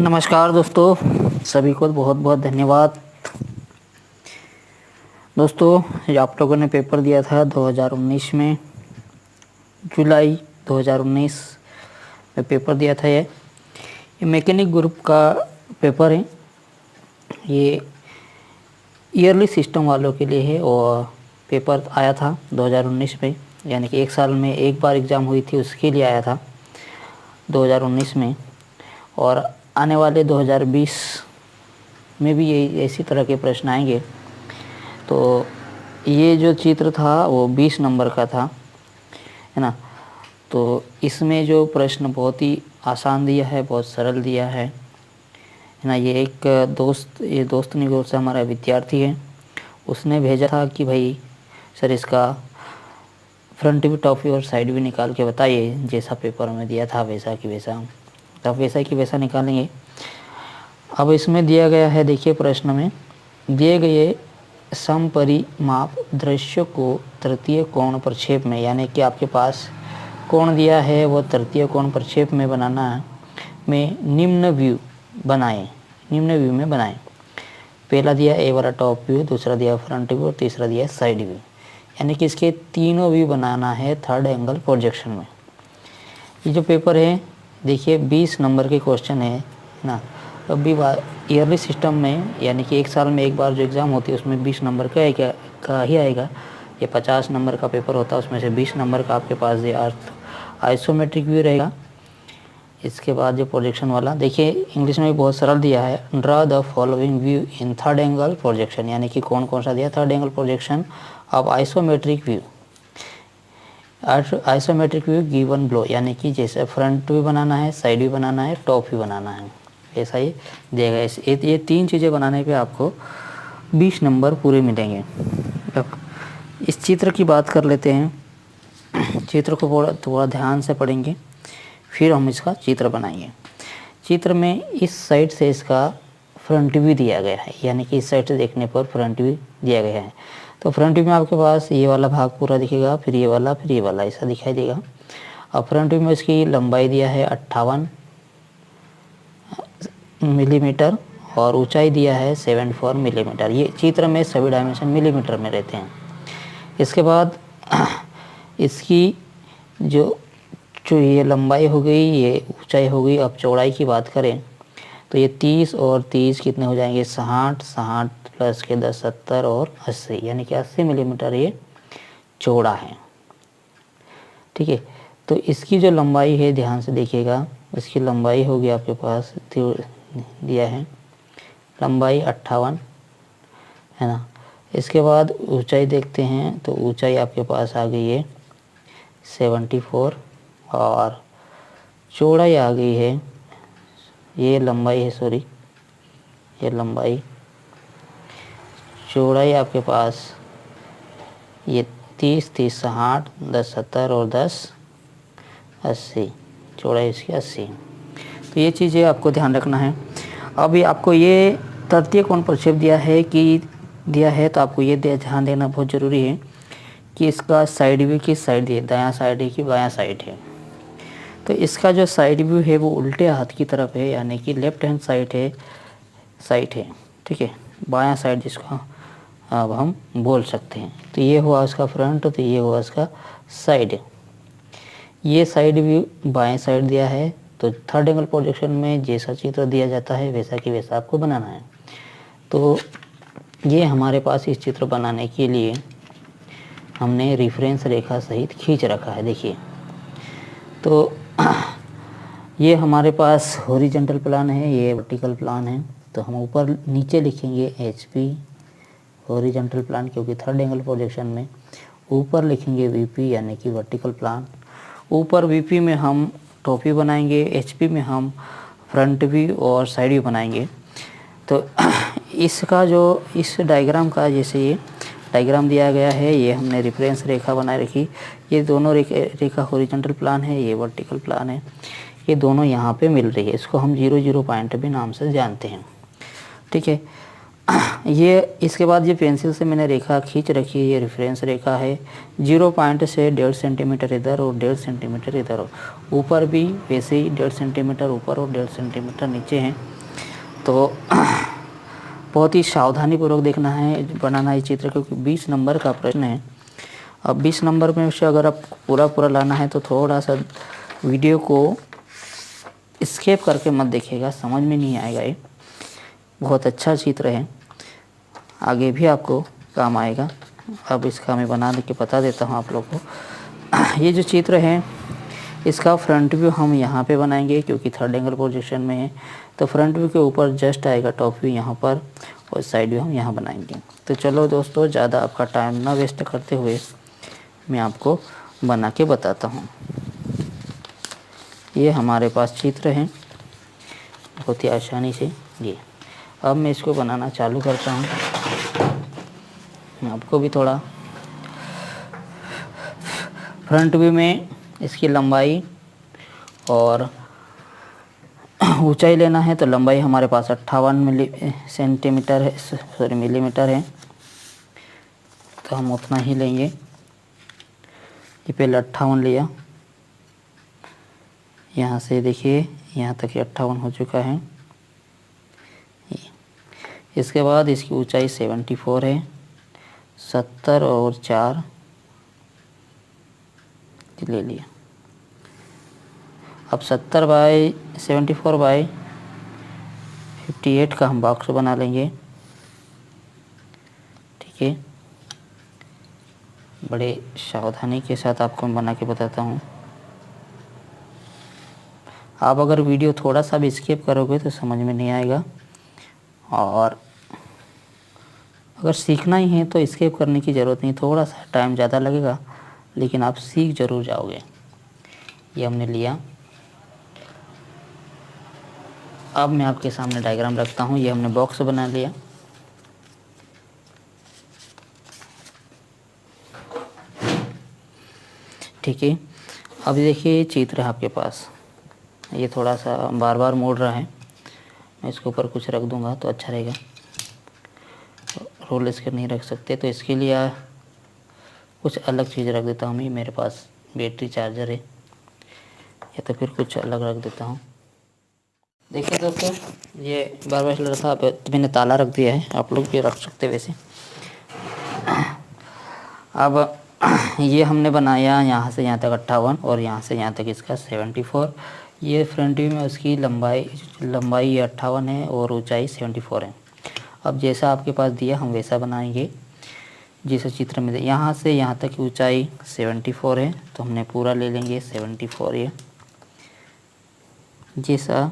नमस्कार दोस्तों, सभी को बहुत बहुत धन्यवाद। दोस्तों, ये आप लोगों ने पेपर दिया था 2019 में, जुलाई 2019 में पेपर दिया था। ये मैकेनिक ग्रुप का पेपर है। ये ईयरली सिस्टम वालों के लिए है और पेपर आया था 2019 में, यानी कि एक साल में एक बार एग्ज़ाम हुई थी, उसके लिए आया था 2019 में। और आने वाले 2020 में भी यही इसी तरह के प्रश्न आएंगे। तो ये जो चित्र था वो 20 नंबर का था, है ना। तो इसमें जो प्रश्न बहुत ही आसान दिया है, बहुत सरल दिया है ना। ये एक दोस्त नहीं, वो से हमारा विद्यार्थी है, उसने भेजा था कि भाई सर इसका फ्रंट भी, टॉप भी और साइड भी निकाल के बताइए, जैसा पेपर में दिया था वैसा कि वैसा। तो वैसा कि वैसा निकालेंगे। अब इसमें दिया गया है, देखिए प्रश्न में दिए गए समपरिमाप दृश्य को तृतीय कोण प्रक्षेप में, यानी कि आपके पास कोण दिया है वो तृतीय कोण प्रक्षेप में बनाना है, में निम्न व्यू में बनाएं। पहला दिया ए वाला टॉप व्यू, दूसरा दिया फ्रंट व्यू और तीसरा दिया साइड व्यू, यानी कि इसके तीनों व्यू बनाना है थर्ड एंगल प्रोजेक्शन में। ये जो पेपर है देखिए 20 नंबर के क्वेश्चन है ना। अभी ईयरली सिस्टम में, यानी कि एक साल में एक बार जो एग्ज़ाम होती है उसमें 20 नंबर का ही आएगा। ये 50 नंबर का पेपर होता है, उसमें से 20 नंबर का आपके पास ये आइसोमेट्रिक व्यू रहेगा। इसके बाद जो प्रोजेक्शन वाला, देखिए इंग्लिश में भी बहुत सरल दिया है, draw the following view in third angle projection, यानी कि कौन कौन सा दिया third angle projection of isometric view. Isometric view given below, यानी कि जैसे फ्रंट भी बनाना है, साइड भी बनाना है, टॉप भी बनाना है, ऐसा ही देगा। ये तीन चीज़ें बनाने पे आपको 20 नंबर पूरे मिलेंगे। अब इस चित्र की बात कर लेते हैं। चित्र को थोड़ा ध्यान से पढ़ेंगे, फिर हम इसका चित्र बनाएंगे। चित्र में इस साइड से इसका फ्रंट व्यू दिया गया है, यानी कि इस साइड से देखने पर फ्रंट व्यू दिया गया है। तो फ्रंट व्यू में आपके पास ये वाला भाग पूरा दिखेगा, फिर ये वाला ऐसा दिखाई देगा। अब फ्रंट व्यू में इसकी लंबाई दिया है 58 मिलीमीटर और ऊंचाई दिया है 74 मिलीमीटर। ये चित्र में सभी डायमेंशन मिलीमीटर में रहते हैं। इसके बाद इसकी जो ये लंबाई हो गई, ये ऊंचाई हो गई। अब चौड़ाई की बात करें तो ये 30 और 30 कितने हो जाएंगे, 60 प्लस के 10 70 और 80, यानी कि 80 मिलीमीटर ये चौड़ा है। ठीक है, तो इसकी जो लंबाई है ध्यान से देखिएगा, इसकी लंबाई होगी आपके पास दिया है लंबाई 58, है ना। इसके बाद ऊंचाई देखते हैं तो ऊंचाई आपके पास आ गई है 74 और चौड़ाई आ गई है, ये लंबाई है, सॉरी ये लंबाई, चौड़ाई आपके पास ये 30 60 10 70 और 10 80, चौड़ाई इसकी 80। तो ये चीज़ें आपको ध्यान रखना है। अभी आपको ये तृतीय कोण प्रक्षेप दिया है तो आपको ये ध्यान देना बहुत ज़रूरी है कि इसका साइड व्यू किस साइड है, दायां साइड है कि बायां साइड है। तो इसका जो साइड व्यू है वो उल्टे हाथ की तरफ है, यानी कि लेफ्ट हैंड साइड है। ठीक है, बायां साइड जिसको अब हम बोल सकते हैं। तो ये हुआ उसका फ्रंट, तो ये हुआ उसका साइड। ये साइड व्यू बाएं साइड दिया है, तो थर्ड एंगल प्रोजेक्शन में जैसा चित्र दिया जाता है वैसा कि वैसा आपको बनाना है। तो ये हमारे पास इस चित्र बनाने के लिए हमने रेफरेंस रेखा सहित खींच रखा है। देखिए, तो ये हमारे पास हॉरिजॉन्टल प्लान है, ये वर्टिकल प्लान है। तो हम ऊपर नीचे लिखेंगे HP हॉरिजॉन्टल प्लान, क्योंकि थर्ड एंगल प्रोजेक्शन में ऊपर लिखेंगे VP, यानी कि वर्टिकल प्लान। ऊपर VP में हम टॉप व्यू बनाएंगे, HP में हम फ्रंट व्यू और साइड व्यू बनाएंगे। तो इसका जो इस डायग्राम का, जैसे ये डायग्राम दिया गया है, ये हमने रेफरेंस रेखा बनाए रखी। ये दोनों रेखा हॉरिजॉन्टल प्लान है, ये वर्टिकल प्लान है, ये दोनों यहाँ पे मिल रही है। इसको हम 0 पॉइंट भी नाम से जानते हैं। ठीक है, ये इसके बाद ये पेंसिल से मैंने रेखा खींच रखी है, ये रेफरेंस रेखा है। 0 पॉइंट से 1.5 सेंटीमीटर इधर और 1.5 सेंटीमीटर इधर, ऊपर भी वैसे ही 1.5 सेंटीमीटर ऊपर और 1.5 सेंटीमीटर नीचे हैं। तो बहुत ही सावधानीपूर्वक देखना है, बनाना है चित्र, क्योंकि 20 नंबर का प्रश्न है। अब 20 नंबर में से अगर आप पूरा लाना है तो थोड़ा सा वीडियो को स्किप करके मत देखिएगा, समझ में नहीं आएगा। ये बहुत अच्छा चित्र है, आगे भी आपको काम आएगा। अब इसका मैं बना के बता देता हूँ आप लोग को। ये जो चित्र है इसका फ्रंट व्यू हम यहाँ पे बनाएंगे, क्योंकि थर्ड एंगल प्रोजेक्शन में है, तो फ्रंट व्यू के ऊपर जस्ट आएगा टॉप व्यू यहाँ पर, और साइड व्यू हम यहाँ बनाएंगे। तो चलो दोस्तों, ज़्यादा आपका टाइम ना वेस्ट करते हुए मैं आपको बना के बताता हूँ। ये हमारे पास चित्र है बहुत ही आसानी से। ये अब मैं इसको बनाना चालू करता हूँ। आपको भी थोड़ा फ्रंट व्यू में इसकी लंबाई और ऊंचाई लेना है, तो लंबाई हमारे पास 58 सेंटीमीटर है, सॉरी मिलीमीटर है, तो हम उतना ही लेंगे। ये पहले 58 लिया, यहाँ से देखिए यहाँ तक 58 हो चुका है। इसके बाद इसकी ऊंचाई 74 है, 70 और 4 ले लिया। अब 70 बाई 74 बाई 58 का हम बॉक्स बना लेंगे। ठीक है, बड़े सावधानी के साथ आपको मैं बना के बताता हूँ। आप अगर वीडियो थोड़ा सा भी स्किप करोगे तो समझ में नहीं आएगा, और अगर सीखना ही है तो स्किप करने की ज़रूरत नहीं, थोड़ा सा टाइम ज़्यादा लगेगा लेकिन आप सीख ज़रूर जाओगे। ये हमने लिया। अब मैं आपके सामने डायग्राम रखता हूँ। ये हमने बॉक्स बना लिया। ठीक है, अब देखिए चित्र है आपके पास, ये थोड़ा सा बार बार मोड़ रहा है, मैं इसके ऊपर कुछ रख दूंगा तो अच्छा रहेगा। रोल स्केच नहीं रख सकते तो इसके लिए कुछ अलग चीज़ रख देता हूँ। मैं, मेरे पास बैटरी चार्जर है, या तो फिर कुछ अलग रख देता हूँ। देखिए दोस्तों, ये बार बार चल रहा था तो मैंने ताला रख दिया है, आप लोग भी रख सकते वैसे। अब ये हमने बनाया यहाँ से यहाँ तक 58 और यहाँ से यहाँ तक इसका 74। ये फ्रंट व्यू में उसकी लंबाई 58 है और ऊंचाई 74 है। अब जैसा आपके पास दिया हम वैसा बनाएंगे, जैसे चित्र में यहाँ से यहाँ तक की ऊंचाई 74 है, तो हमने पूरा ले लेंगे 74। ये जैसा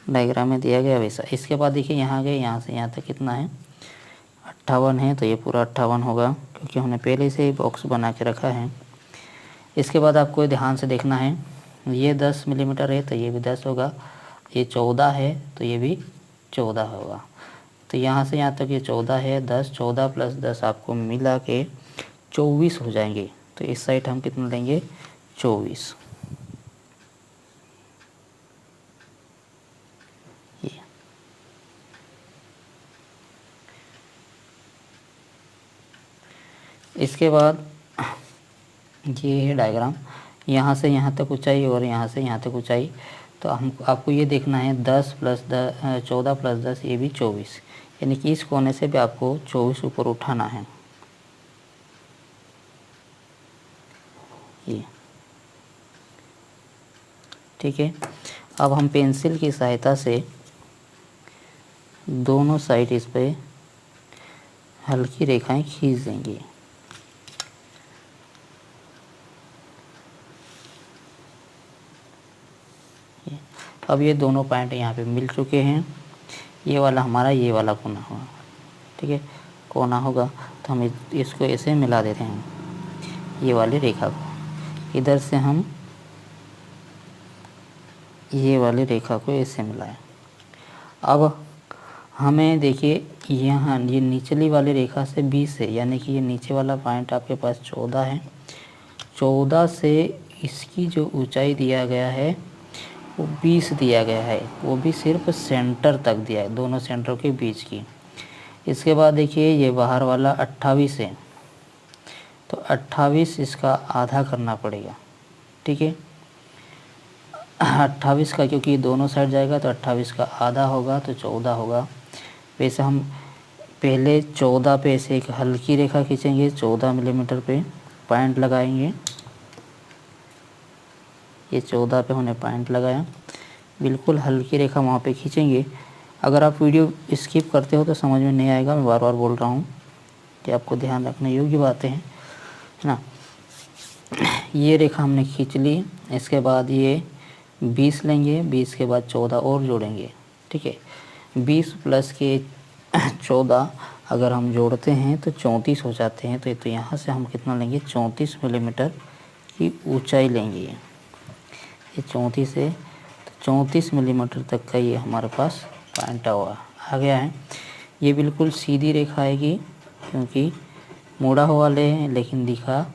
डायग्राम में दिया गया वैसा। इसके बाद देखिए यहाँ गए, यहाँ से यहाँ तक कितना है 58 है, तो ये पूरा 58 होगा, क्योंकि हमने पहले से ही बॉक्स बना के रखा है। इसके बाद आपको ध्यान से देखना है, ये 10 मिलीमीटर है तो ये भी 10 होगा, ये 14 है तो ये भी 14 होगा। तो यहाँ से यहाँ तक ये 14 है, 10 14 प्लस 10 आपको मिला के 24 हो जाएंगे। तो इस साइड हम कितना लेंगे 24। इसके बाद ये है डायग्राम, यहाँ से यहाँ तक ऊंचाई और यहाँ से यहाँ तक ऊंचाई। तो हम आपको ये देखना है 10 प्लस 14 प्लस 10 ये भी 24, यानी कि इस कोने से भी आपको 24 ऊपर उठाना है। ये ठीक है। अब हम पेंसिल की सहायता से दोनों साइड इस पे हल्की रेखाएं खींच देंगे। अब ये दोनों पॉइंट यहाँ पे मिल चुके हैं। ये वाला हमारा ये वाला कोना होगा, ठीक है, कोना होगा, तो हम इसको ऐसे मिला देते हैं, ये वाली रेखा को। इधर से हम ये वाली रेखा को ऐसे मिलाएं। अब हमें देखिए यहाँ ये निचली वाली रेखा से 20 है, यानी कि ये नीचे वाला पॉइंट आपके पास 14 है। 14 से इसकी जो ऊंचाई दिया गया है वो 20 दिया गया है, वो भी सिर्फ सेंटर तक दिया है, दोनों सेंटर के बीच की। इसके बाद देखिए ये बाहर वाला 28 है, तो 28 इसका आधा करना पड़ेगा, ठीक है। 28 का, क्योंकि दोनों साइड जाएगा तो 28 का आधा होगा तो 14 होगा। वैसे हम पहले 14 पे से एक हल्की रेखा खींचेंगे, 14 मिलीमीटर पे पॉइंट लगाएंगे। ये 14 पे हमने पॉइंट लगाया, बिल्कुल हल्की रेखा वहाँ पे खींचेंगे। अगर आप वीडियो स्किप करते हो तो समझ में नहीं आएगा, मैं बार बार बोल रहा हूँ कि आपको ध्यान रखने योग्य बातें हैं, है ना। ये रेखा हमने खींच ली। इसके बाद ये 20 लेंगे, 20 के बाद 14 और जोड़ेंगे, ठीक है। 20 प्लस के 14 अगर हम जोड़ते हैं तो 34 हो जाते हैं। तो यहाँ से हम कितना लेंगे, 34 मिलीमीटर की ऊंचाई लेंगे। ये 34 है तो 34 मिलीमीटर तक का ये हमारे पास पॉइंट आ गया है। ये बिल्कुल सीधी रेखा आएगी क्योंकि मुड़ा हुआ ले हैं लेकिन दिखा।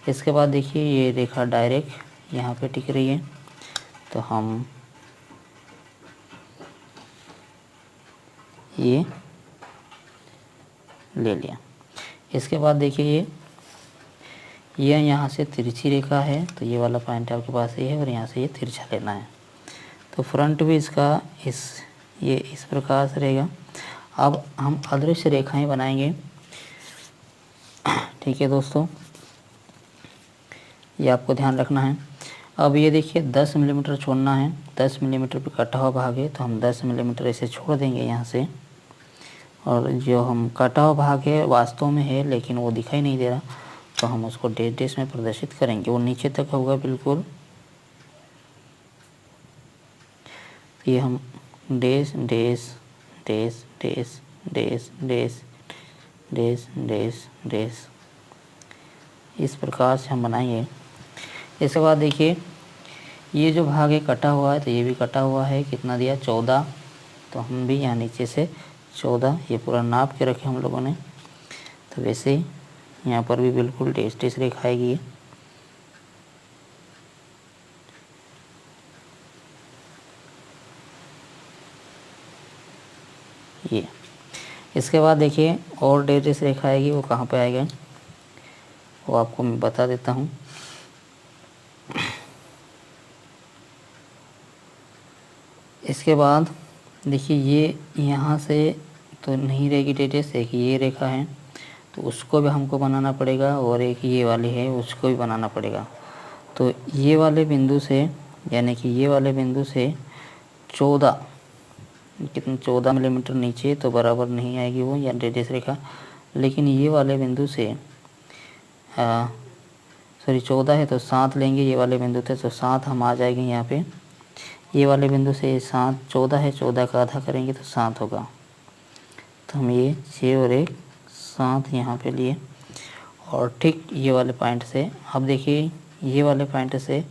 इसके बाद देखिए ये रेखा डायरेक्ट यहाँ पे टिक रही है, तो हम ये ले लिया। इसके बाद देखिए ये यहाँ से तिरछी रेखा है, तो ये वाला पॉइंट आपके पास ये है और यहाँ से ये तिरछा लेना है। तो फ्रंट भी इसका ये इस प्रकार से रहेगा। अब हम अदृश्य रेखाएं बनाएंगे, ठीक है दोस्तों, ये आपको ध्यान रखना है। अब ये देखिए 10 मिलीमीटर छोड़ना है, 10 मिलीमीटर पे कटा हुआ भाग है तो हम 10 मिलीमीटर ऐसे छोड़ देंगे यहाँ से। और जो हम कटा हुआ भाग है वास्तव में है लेकिन वो दिखाई नहीं दे रहा, तो हम उसको डैश डैश में प्रदर्शित करेंगे। वो नीचे तक होगा बिल्कुल, ये हम dash dash dash dash dash dash dash dash dash इस प्रकार से हम बनाएंगे। इसके बाद देखिए ये जो भाग है कटा हुआ है तो ये भी कटा हुआ है, कितना दिया 14, तो हम भी यहाँ नीचे से 14 ये पूरा नाप के रखे हम लोगों ने। तो वैसे ही यहाँ पर भी बिल्कुल डैश डैश रेखा आएगी ये। इसके बाद देखिए और डैश डैश रेखा आएगी, वो कहाँ पे आएगा वो आपको मैं बता देता हूँ। इसके बाद देखिए ये यहाँ से तो नहीं रहेगी डैश डैश, एक ये रेखा है तो उसको भी हमको बनाना पड़ेगा, और एक ये वाली है उसको भी बनाना पड़ेगा। तो ये वाले बिंदु से, यानी कि ये वाले बिंदु से 14 कितना 14 मिलीमीटर नीचे तो बराबर नहीं आएगी वो या डैश डैश रेखा, लेकिन ये वाले बिंदु से सॉरी 14 है तो 7 लेंगे, ये वाले बिंदु थे तो 7 हम आ जाएंगे यहाँ पे। ये वाले बिंदु से 7 14 है, 14 का आधा करेंगे तो 7 होगा। तो हम ये 6 और 1 7 यहाँ पे लिए, और ठीक ये वाले पॉइंट से अब देखिए ये वाले पॉइंट से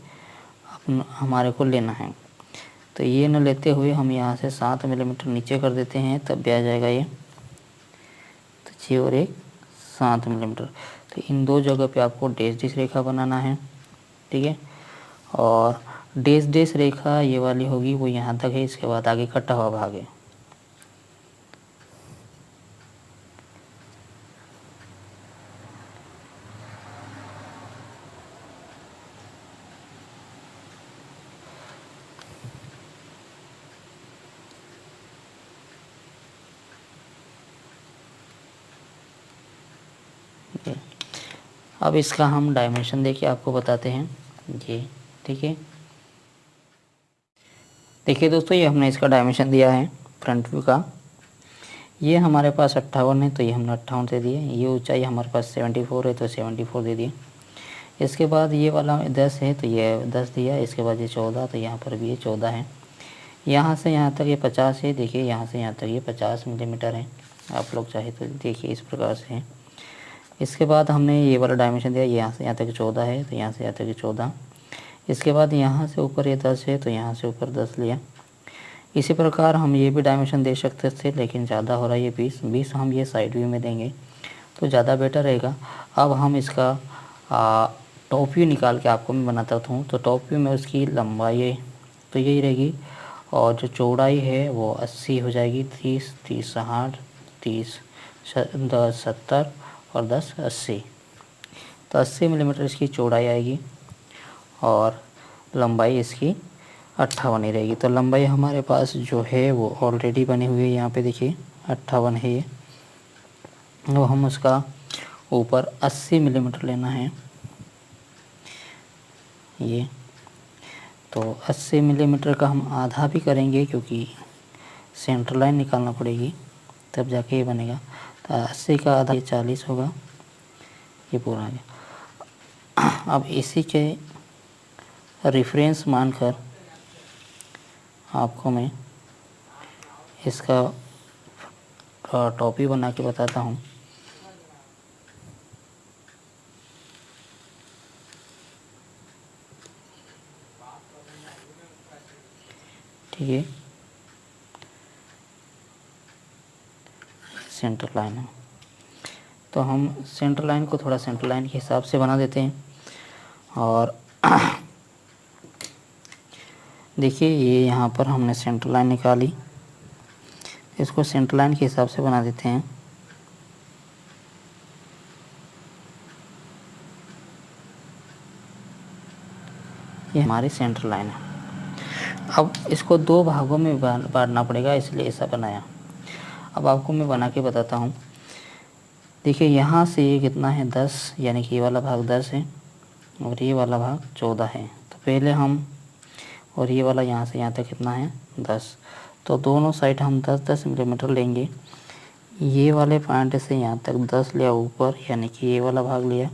हमारे को लेना है। तो ये न लेते हुए हम यहाँ से 7 मिलीमीटर नीचे कर देते हैं, तब भी आ जाएगा ये। तो 6 और 1 7 मिलीमीटर। तो इन दो जगह पे आपको डैश डैश रेखा बनाना है, ठीक है। और डैश डैश रेखा ये वाली होगी वो यहाँ तक है, इसके बाद आगे कटा हुआ भाग है। अब इसका हम डायमेंशन देके आपको बताते हैं ये, ठीक है। देखिए दोस्तों ये हमने इसका डायमेंशन दिया है फ्रंट व्यू का। ये हमारे पास 58 है तो ये हमने 58 दे दिए। ये ऊंचाई हमारे पास 74 है तो 74 दे दिए। इसके बाद ये वाला 10 है तो ये 10 दिया। इसके बाद ये 14 तो यहाँ पर भी ये 14 है। यहाँ से यहाँ तक ये 50 है। देखिए यहाँ से यहाँ तक ये 50 मिलीमीटर है। आप लोग चाहे तो देखिए इस प्रकार से है। इसके बाद हमने ये वाला डायमेंशन दिया, यहाँ से यहाँ तक 14 है तो यहाँ से यहाँ तक 14। इसके बाद यहाँ से ऊपर ये 10 है तो यहाँ से ऊपर 10 लिया। इसी प्रकार हम ये भी डायमेंशन दे सकते थे लेकिन ज़्यादा हो रहा है ये 20 हम ये साइड व्यू में देंगे तो ज़्यादा बेटर रहेगा। अब हम इसका टॉप व्यू निकाल के आपको मैं बनाता हूँ। तो टॉप व्यू में उसकी लंबाई तो यही रहेगी और जो चौड़ाई है वो 80 हो जाएगी। 30 30 60 30 10 70 और 10 80। तो 80 मिलीमीटर इसकी चौड़ाई आएगी और लंबाई इसकी 58 ही रहेगी। तो लंबाई हमारे पास जो है वो ऑलरेडी बनी हुई है, यहाँ पे देखिए 58 है ये। तो हम उसका ऊपर 80 मिलीमीटर लेना है ये। तो 80 मिलीमीटर का हम आधा भी करेंगे क्योंकि सेंटर लाइन निकालना पड़ेगी तब जाके ये बनेगा। तो 80 का आधा ये 40 होगा, ये पूरा आ गया। अब इसी के रेफरेंस मानकर आपको मैं इसका टॉपी बना के बताता हूँ। ठीक है, सेंटर लाइन है तो हम सेंटर लाइन को थोड़ा सेंटर लाइन के हिसाब से बना देते हैं। और देखिए ये यहाँ पर हमने सेंटर लाइन निकाली, इसको सेंटर लाइन के हिसाब से बना देते हैं। ये हमारी सेंटर लाइन है। अब इसको दो भागों में बांटना पड़ेगा, इसलिए ऐसा बनाया। अब आपको मैं बना के बताता हूँ। देखिए यहाँ से ये कितना है 10, यानी कि ये वाला भाग 10 है और ये वाला भाग 14 है। तो पहले हम, और ये वाला यहाँ से यहाँ तक कितना है 10, तो दोनों साइड हम 10-10 मिलीमीटर लेंगे। ये वाले पॉइंट से यहाँ तक 10 लिया ऊपर, यानी कि ये वाला भाग लिया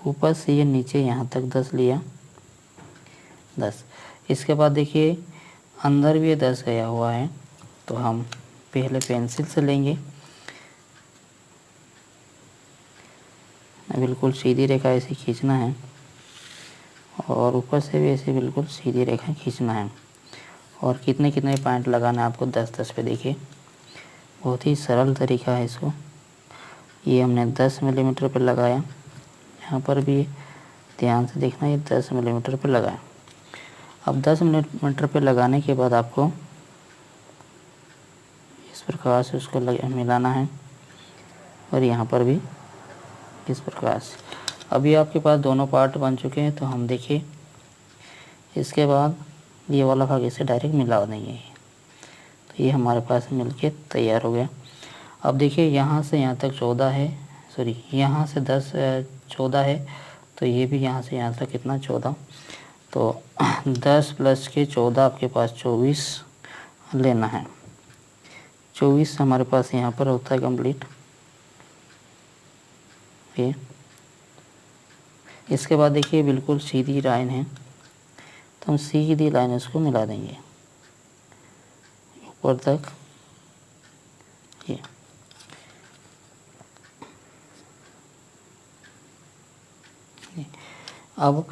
ऊपर से, ये नीचे यहाँ तक 10 लिया 10। इसके बाद देखिए अंदर भी ये 10 गया हुआ है, तो हम पहले पेंसिल से लेंगे, बिल्कुल सीधी रेखा ऐसे खींचना है और ऊपर से भी ऐसे बिल्कुल सीधी रेखा खींचना है। और कितने कितने पॉइंट लगाना है आपको 10-10 पे। देखिए बहुत ही सरल तरीका है इसको। ये हमने 10 मिलीमीटर पर लगाया, यहाँ पर भी ध्यान से देखना, ये 10 मिलीमीटर पर लगाया। अब 10 मिलीमीटर पे लगाने के बाद आपको इस प्रकार से उसको मिलाना है और यहाँ पर भी इस प्रकार से। अभी आपके पास दोनों पार्ट बन चुके हैं, तो हम देखिए इसके बाद ये वाला भाग इसे डायरेक्ट मिला देंगे। तो ये हमारे पास मिलके तैयार हो गया। अब देखिए यहाँ से यहाँ तक 14 है, सॉरी यहाँ से 14 है, तो ये भी यहाँ से यहाँ तक कितना 14, तो 10 प्लस के 14 आपके पास 24 लेना है। 24 हमारे पास यहाँ पर होता है कंप्लीट। ये इसके बाद देखिए बिल्कुल सीधी लाइन है, तो हम सीधी लाइन इसको मिला देंगे ऊपर तक। ये अब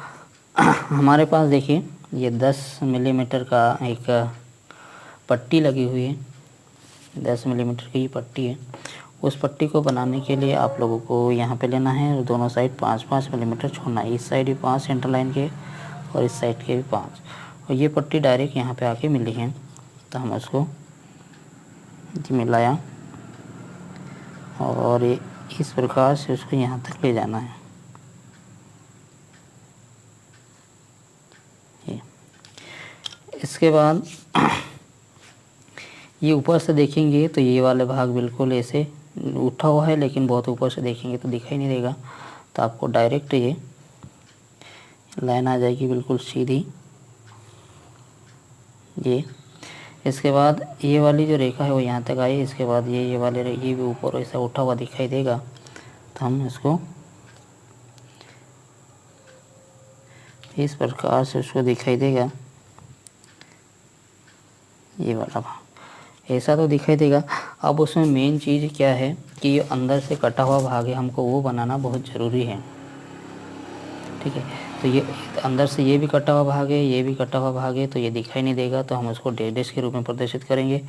हमारे पास देखिए ये 10 मिलीमीटर का एक पट्टी लगी हुई है, 10 मिलीमीटर की पट्टी है। उस पट्टी को बनाने के लिए आप लोगों को यहाँ पे लेना है और दोनों साइड 5-5 मिलीमीटर छोड़ना है। इस साइड भी 5 सेंटर लाइन के और इस साइड के भी 5, और ये पट्टी डायरेक्ट यहाँ पे आके मिली है, तो हम उसको मिलाया और इस प्रकार से उसको यहाँ तक ले जाना है। इसके बाद ये ऊपर से देखेंगे तो ये वाले भाग बिल्कुल ऐसे उठा हुआ है, लेकिन बहुत ऊपर से देखेंगे तो दिखाई नहीं देगा। तो आपको डायरेक्ट ये लाइन आ जाएगी बिल्कुल सीधी ये। इसके बाद ये वाली जो रेखा है वो यहाँ तक आई। इसके बाद ये वाले ये भी ऊपर ऐसा उठा हुआ दिखाई देगा, तो हम इसको इस प्रकार से उसको दिखाई देगा। ये वाला भाग ऐसा तो दिखाई देगा। अब उसमें मेन चीज़ क्या है कि ये अंदर से कटा हुआ भाग है, हमको वो बनाना बहुत ज़रूरी है। ठीक है, तो ये अंदर से ये भी कटा हुआ भाग है, ये भी कटा हुआ भाग है, तो ये दिखाई नहीं देगा, तो हम उसको डैश के रूप में प्रदर्शित करेंगे।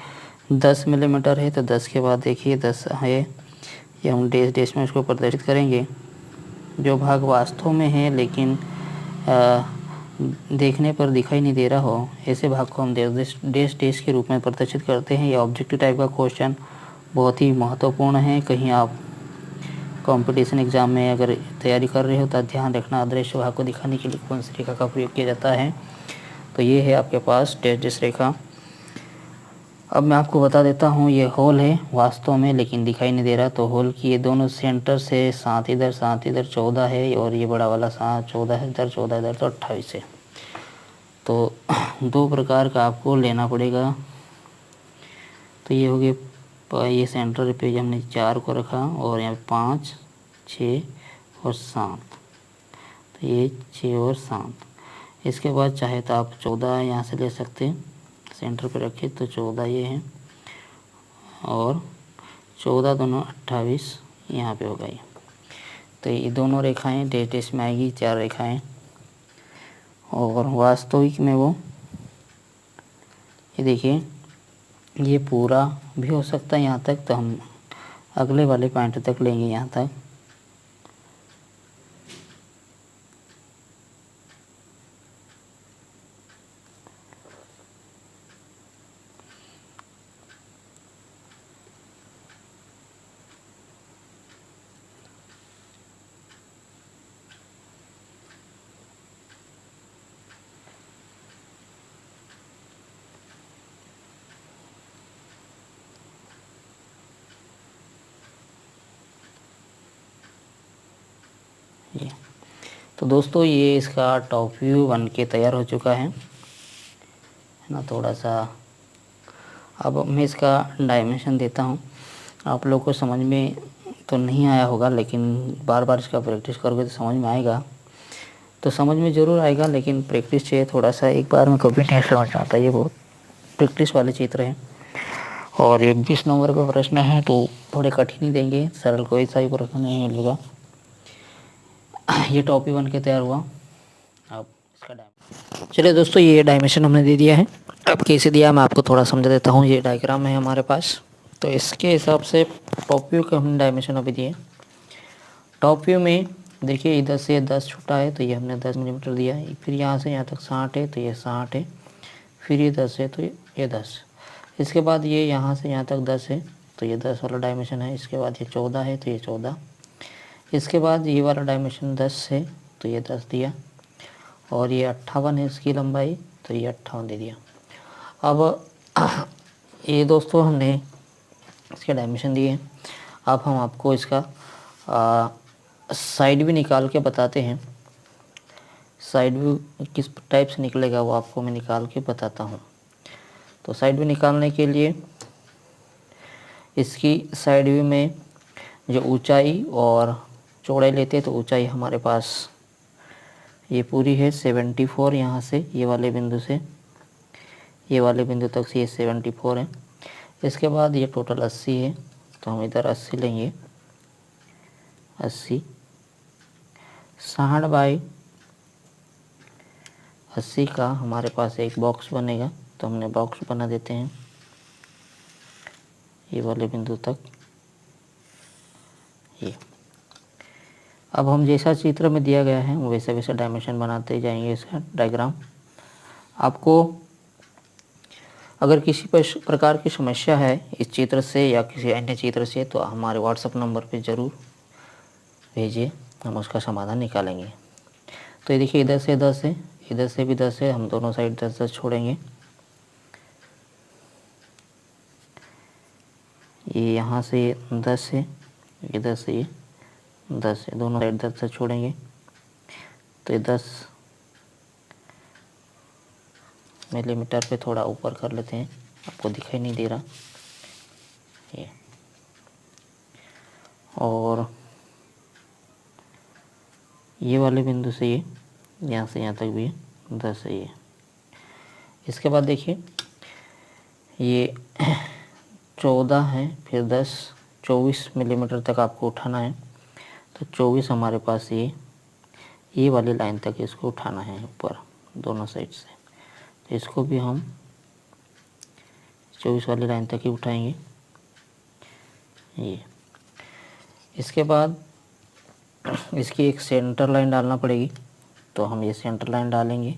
10 मिलीमीटर है, तो 10 के बाद देखिए 10 है, ये हम डैश में उसको प्रदर्शित करेंगे। जो भाग वास्तव में है लेकिन देखने पर दिखाई नहीं दे रहा हो, ऐसे भाग को हम डैश के रूप में प्रदर्शित करते हैं। ये ऑब्जेक्टिव टाइप का क्वेश्चन बहुत ही महत्वपूर्ण है। कहीं आप कंपटीशन एग्ज़ाम में अगर तैयारी कर रहे हो तो ध्यान रखना अदृश्य भाग को दिखाने के लिए कौन सी रेखा का प्रयोग किया जाता है। तो ये है आपके पास डैश रेखा। अब मैं आपको बता देता हूँ, ये होल है वास्तव में, लेकिन दिखाई नहीं दे रहा। तो होल की ये दोनों सेंटर से 7 इधर 14 है, और ये बड़ा वाला 14 है इधर, 14 इधर, तो 28 है। तो दो प्रकार का आपको लेना पड़ेगा। तो ये हो गए, ये सेंटर पे हमने 4 को रखा, और यहाँ 5, 6 और 7। तो ये 6 और 7। इसके बाद चाहे तो आप 14 यहाँ से ले सकते हैं, सेंटर पे रखे तो 14 ये है, और 14 दोनों 28 यहाँ पे होगा ये। तो ये दोनों रेखाएं डैश में आएगी, 4 रेखाएं। और वास्तविक में वो, ये देखिए, ये पूरा भी हो सकता है यहाँ तक। तो हम अगले वाले पॉइंट तक लेंगे यहाँ तक। ये तो दोस्तों, ये इसका टॉप व्यू बन के तैयार हो चुका है ना। थोड़ा सा अब मैं इसका डायमेंशन देता हूँ। आप लोग को समझ में तो नहीं आया होगा, लेकिन बार बार इसका प्रैक्टिस करोगे तो समझ में आएगा। तो समझ में ज़रूर आएगा, लेकिन प्रैक्टिस चाहिए थोड़ा सा। एक बार में कभी नहीं समझ में आता, ये बहुत प्रैक्टिस वाले चित्र हैं। और ये 20 नंबर का प्रश्न है, तो थोड़े कठिन ही देंगे, सरल कोई सा ही प्रश्न नहीं मिलेगा। ये टॉपी बन के तैयार हुआ। अब इसका चलिए दोस्तों, ये डायमेंशन हमने दे दिया है। अब कैसे दिया मैं आपको थोड़ा समझा देता हूँ। ये डायग्राम है हमारे पास, तो इसके हिसाब से टॉप व्यू का हमने डायमेंशन अभी दिए। टॉप व्यू में देखिए, इधर से 10 छुटा है, तो ये हमने 10 मिलीमीटर दिया है। फिर यहाँ से यहाँ तक 60 है, तो ये 60 है। फिर ये 10 है, तो ये 10। इसके बाद ये यहाँ से यहाँ तक 10 है, तो ये 10 वाला डायमेंशन है। इसके बाद ये 14 है, तो ये 14। इसके बाद ये वाला डायमेंशन 10 है, तो ये 10 दिया। और ये 58 है इसकी लंबाई, तो ये 58 दे दिया। अब ये दोस्तों हमने इसके डायमेंशन दिए। अब हम आपको इसका साइड भी निकाल के बताते हैं। साइड व्यू किस टाइप से निकलेगा वो आपको मैं निकाल के बताता हूँ। तो साइड व्यू निकालने के लिए इसकी साइड व्यू में जो ऊंचाई और चौड़ाई लेते हैं, तो ऊंचाई हमारे पास ये पूरी है 74। यहाँ से ये वाले बिंदु से ये वाले बिंदु तक से ये 74 है। इसके बाद ये टोटल 80 है, तो हम इधर 80 लेंगे। 80 60 बाई 80 का हमारे पास एक बॉक्स बनेगा, तो हमने बॉक्स बना देते हैं ये वाले बिंदु तक। ये अब हम जैसा चित्र में दिया गया है वैसे वैसे डायमेंशन बनाते जाएंगे इसका डायग्राम। आपको अगर किसी प्रकार की समस्या है इस चित्र से या किसी अन्य चित्र से, तो हमारे व्हाट्सएप नंबर पे ज़रूर भेजिए, हम उसका समाधान निकालेंगे। तो ये देखिए, इधर से 10 है, इधर से भी 10 है, हम दोनों साइड 10-10 छोड़ेंगे। ये यहाँ से 10 है, इधर से ये 10 है, दोनों साइड 10-10 छोड़ेंगे। तो ये 10 मिलीमीटर पे थोड़ा ऊपर कर लेते हैं, आपको दिखाई नहीं दे रहा ये। और ये वाले बिंदु से ये यहाँ से यहाँ तक भी 10 है ये। इसके बाद देखिए, ये 14 है, फिर 10, 24 मिलीमीटर तक आपको उठाना है। तो 24 हमारे पास ये वाली लाइन तक इसको उठाना है ऊपर दोनों साइड से। तो इसको भी हम 24 वाली लाइन तक ही उठाएंगे ये। इसके बाद इसकी एक सेंटर लाइन डालना पड़ेगी, तो हम ये सेंटर लाइन डालेंगे।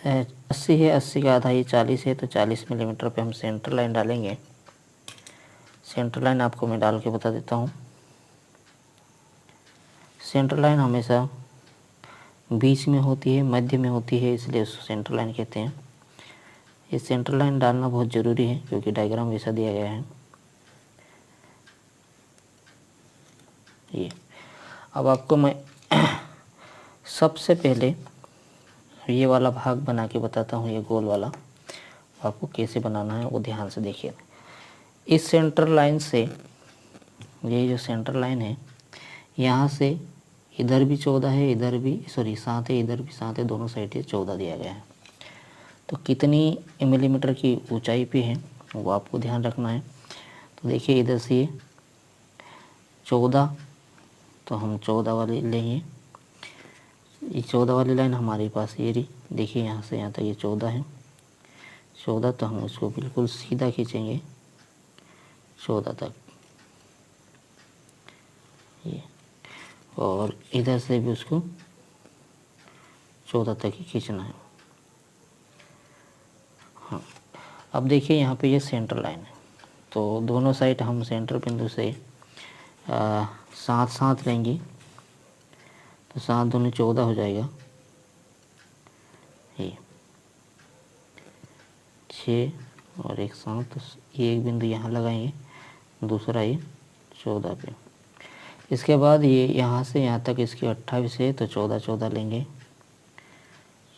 80 है, 80 का आधा ये 40 है, तो 40 मिलीमीटर पे हम सेंटर लाइन डालेंगे। सेंटर लाइन आपको मैं डाल के बता देता हूँ। सेंटर लाइन हमेशा बीच में होती है, मध्य में होती है, इसलिए उसको सेंटर लाइन कहते हैं। ये सेंटर लाइन डालना बहुत ज़रूरी है क्योंकि डायग्राम वैसा दिया गया है। ये अब आपको मैं सबसे पहले ये वाला भाग बना के बताता हूँ, ये गोल वाला आपको कैसे बनाना है वो ध्यान से देखिए। इस सेंटर लाइन से, ये जो सेंटर लाइन है, यहाँ से इधर भी 14 है, इधर भी 7 है, इधर भी 7 है, दोनों साइड ये 14 दिया गया है। तो कितनी मिलीमीटर की ऊंचाई पे है वो आपको ध्यान रखना है। तो देखिए इधर से ये 14, तो हम 14 वाली लेंगे। ये 14 वाली लाइन हमारे पास ये रही, देखिए यहाँ से यहाँ तक ये 14 है। 14, तो हम उसको बिल्कुल सीधा खींचेंगे 14 तक ये, और इधर से भी उसको 14 तक ही खींचना है। हाँ, अब देखिए यहाँ पे ये सेंटर लाइन है, तो दोनों साइड हम सेंटर बिंदु से 7 लेंगे, तो 7 दूनी 14 हो जाएगा। ये 6 और एक 7, तो ये एक बिंदु यहाँ लगाएंगे, दूसरा ये 14 पे। इसके बाद ये यहाँ से यहाँ तक इसकी 28 है, तो 14 लेंगे,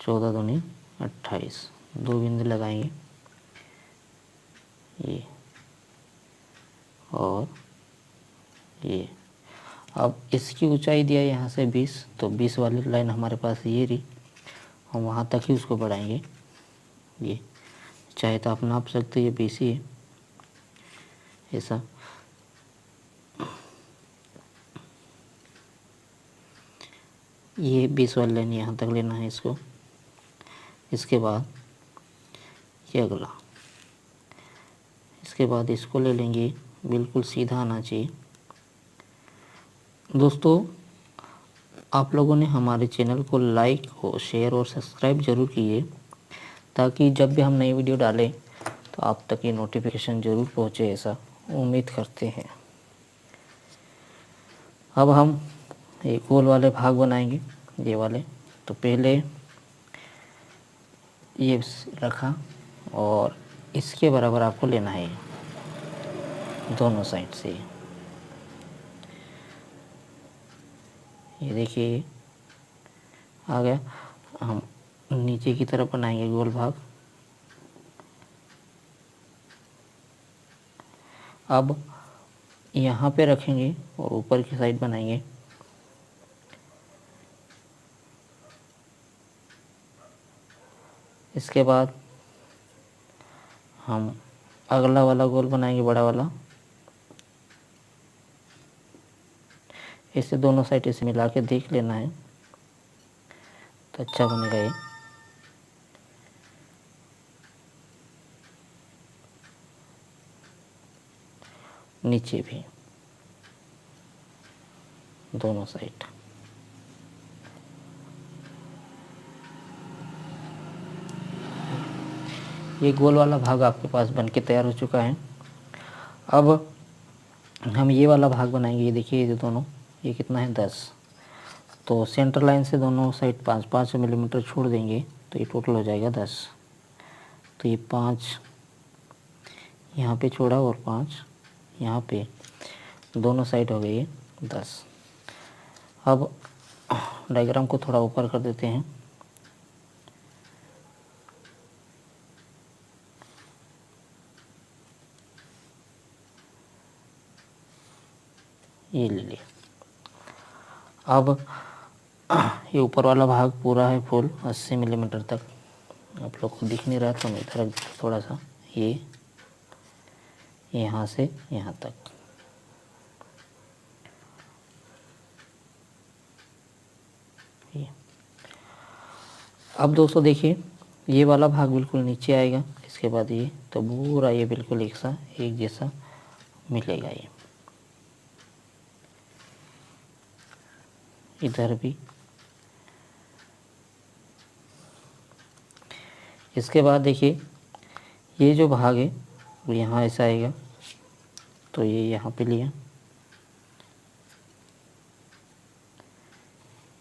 14 दूनी 28, 2 बिंदु लगाएंगे ये और ये। अब इसकी ऊंचाई दिया यहाँ से 20, तो 20 वाली लाइन हमारे पास ये रही, हम वहाँ तक ही उसको बढ़ाएंगे। ये चाहे तो आप नाप सकते, ये 20 ही है ऐसा। ये 20 वाली लाइन यहाँ तक लेना है इसको। इसके बाद ये अगला, इसके बाद इसको ले लेंगे, बिल्कुल सीधा आना चाहिए। दोस्तों, आप लोगों ने हमारे चैनल को लाइक और शेयर और सब्सक्राइब ज़रूर कीजिए, ताकि जब भी हम नई वीडियो डालें तो आप तक ये नोटिफिकेशन ज़रूर पहुँचे, ऐसा उम्मीद करते हैं। अब हम एक गोल वाले भाग बनाएंगे, ये वाले। तो पहले ये रखा और इसके बराबर आपको लेना है दोनों साइड से। ये देखिए आ गया। हम नीचे की तरफ बनाएंगे गोल भाग। अब यहाँ पे रखेंगे और ऊपर की साइड बनाएंगे। इसके बाद हम अगला वाला गोल बनाएंगे, बड़ा वाला। इसे दोनों साइड इसे मिला के देख लेना है, तो अच्छा बनेगा ये। नीचे भी दोनों साइड। ये गोल वाला भाग आपके पास बनके तैयार हो चुका है। अब हम ये वाला भाग बनाएंगे। ये देखिए, ये दोनों, ये कितना है 10, तो सेंटर लाइन से दोनों साइड 5-5 मिलीमीटर छोड़ देंगे, तो ये टोटल हो जाएगा 10। तो ये 5 यहाँ पे छोड़ा और 5 यहाँ पे, दोनों साइड हो गई 10। अब डायग्राम को थोड़ा ऊपर कर देते हैं। ये ले लिया। अब ये ऊपर वाला भाग पूरा है फुल 80 मिलीमीटर तक। आप लोग को दिख नहीं रहा तो मैं इधर थोड़ा सा, ये यहाँ से यहाँ तक। ये अब दोस्तों देखिए, ये वाला भाग बिल्कुल नीचे आएगा। इसके बाद ये, तो पूरा ये बिल्कुल एक जैसा मिलेगा। ये इधर भी। इसके बाद देखिए, ये जो भाग है वो यहाँ ऐसा आएगा, तो ये यहाँ पे लिया,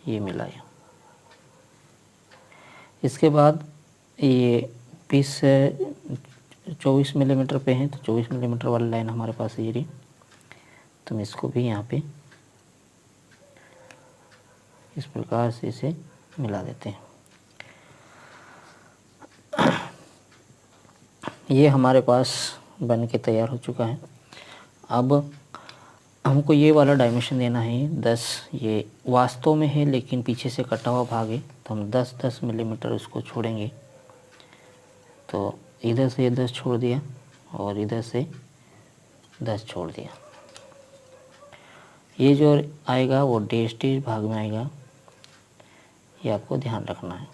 ये मिलाया। इसके बाद ये 20 से 24 मिलीमीटर पे है, तो 24 मिलीमीटर वाली लाइन हमारे पास है ये रही। तो हम इसको भी यहाँ पे इस प्रकार से इसे मिला देते हैं। ये हमारे पास बन के तैयार हो चुका है। अब हमको ये वाला डायमेंशन देना है 10। ये वास्तव में है लेकिन पीछे से कटा हुआ भाग है, तो हम 10-10 मिलीमीटर उसको छोड़ेंगे। तो इधर से 10 छोड़ दिया और इधर से 10 छोड़ दिया। ये जो आएगा वो डैश भाग में आएगा, ये आपको ध्यान रखना है,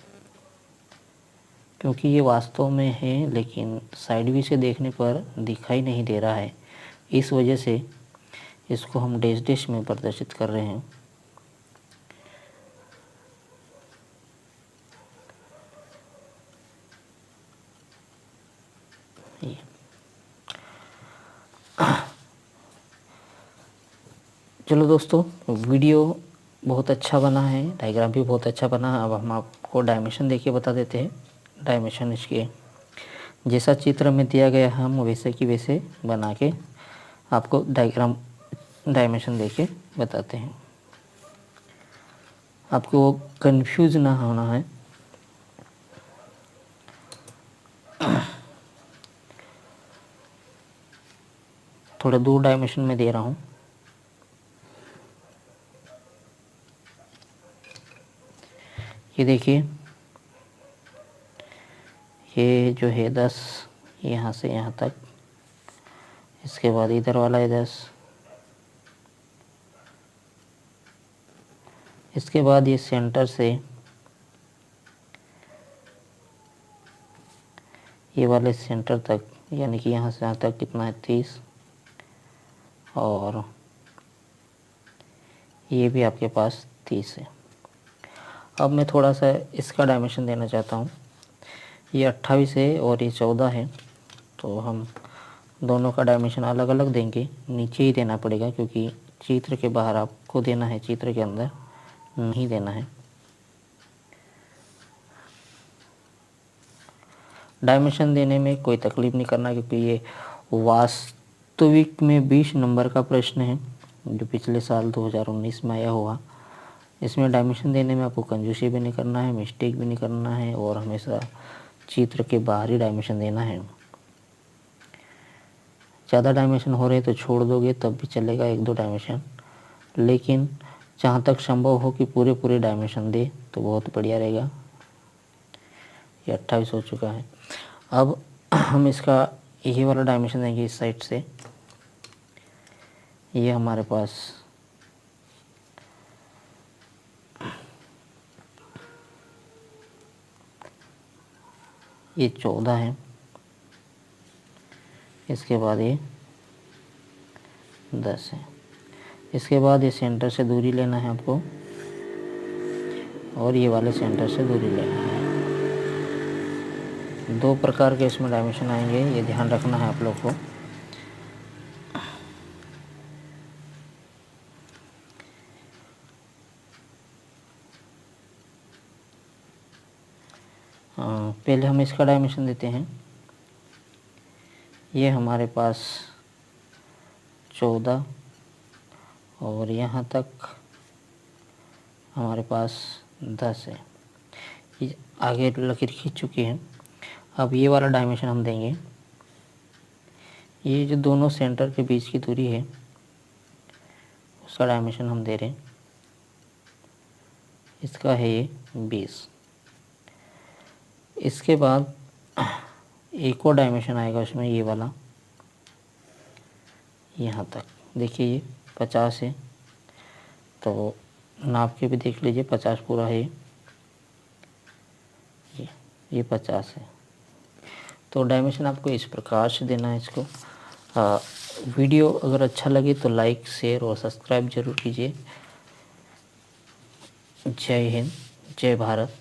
क्योंकि ये वास्तव में है लेकिन साइड व्यू से देखने पर दिखाई नहीं दे रहा है। इस वजह से इसको हम डैश में प्रदर्शित कर रहे हैं। ये चलो दोस्तों, वीडियो बहुत अच्छा बना है, डायग्राम भी बहुत अच्छा बना है। अब हम आपको डायमेंशन देके बता देते हैं। डायमेंशन इसके जैसा चित्र में दिया गया है, हम वैसे की वैसे बना के आपको डायमेंशन देके बताते हैं। आपको कंफ्यूज ना होना है। थोड़ा 2 डायमेंशन में दे रहा हूँ। ये देखिए, ये जो है 10 यहाँ से यहाँ तक, इसके बाद इधर वाला है 10, इसके बाद ये सेंटर से ये वाले सेंटर तक, यानी कि यहाँ से यहाँ तक कितना है 30, और ये भी आपके पास 30 है। अब मैं थोड़ा सा इसका डायमेंशन देना चाहता हूँ। ये 28 है और ये 14 है, तो हम दोनों का डायमेंशन अलग अलग देंगे। नीचे ही देना पड़ेगा क्योंकि चित्र के बाहर आपको देना है, चित्र के अंदर नहीं देना है। डायमेंशन देने में कोई तकलीफ नहीं करना, क्योंकि ये वास्तविक में 20 नंबर का प्रश्न है जो पिछले साल 2019 में आया हुआ। इसमें डायमेंशन देने में आपको कंजूसी भी नहीं करना है, मिस्टेक भी नहीं करना है, और हमेशा चित्र के बाहर ही डायमेंशन देना है। ज़्यादा डायमेंशन हो रहे तो छोड़ दोगे तब भी चलेगा, 1-2 डायमेंशन, लेकिन जहाँ तक संभव हो कि पूरे डायमेंशन दे तो बहुत बढ़िया रहेगा। ये 28 हो चुका है। अब हम इसका यही वाला डायमेंशन देंगे इस साइड से। ये हमारे पास ये 14 है, इसके बाद ये 10 है। इसके बाद ये सेंटर से दूरी लेना है आपको, और ये वाले सेंटर से दूरी लेना है। 2 प्रकार के इसमें डायमेंशन आएंगे, ये ध्यान रखना है आप लोग को। पहले हम इसका डायमेंशन देते हैं। ये हमारे पास 14 और यहाँ तक हमारे पास 10 है। ये आगे लकीर खींच चुकी है। अब ये वाला डायमेंशन हम देंगे। ये जो दोनों सेंटर के बीच की दूरी है उसका डायमेंशन हम दे रहे हैं। इसका है ये 20। इसके बाद एक और डायमेंशन आएगा उसमें, ये वाला यहाँ तक। देखिए ये 50 है, तो नाप के भी देख लीजिए 50 पूरा है। ये 50 है। तो डायमेंशन आपको इस प्रकार से देना है इसको। वीडियो अगर अच्छा लगे तो लाइक, शेयर और सब्सक्राइब जरूर कीजिए। जय हिंद, जय भारत।